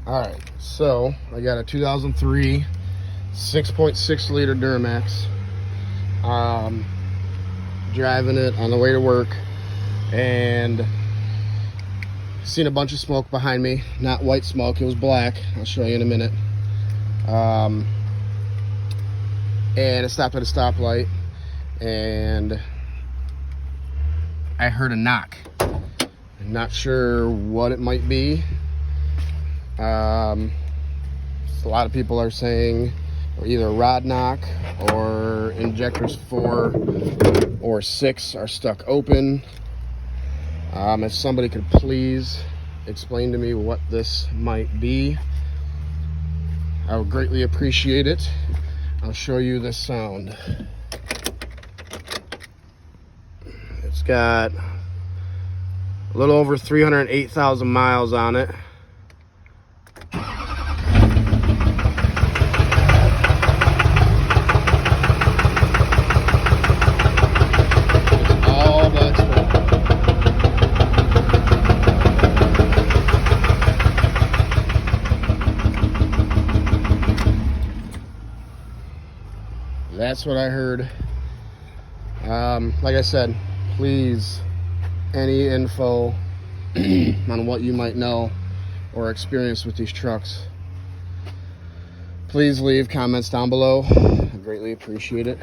All right, so I got a 2003 6.6 liter Duramax. Driving it on the way to work and seen a bunch of smoke behind me. Not white smoke, it was black. I'll show you in a minute. And it stopped at a stoplight and I heard a knock. I'm not sure what it might be. A lot of people are saying either a rod knock or injectors 4 or 6 are stuck open. If somebody could please explain to me what this might be, I would greatly appreciate it. I'll show you the sound. It's got a little over 308,000 miles on it. That's what I heard. Like I said, please, any info on what you might know or experience with these trucks, please leave comments down below. I greatly appreciate it.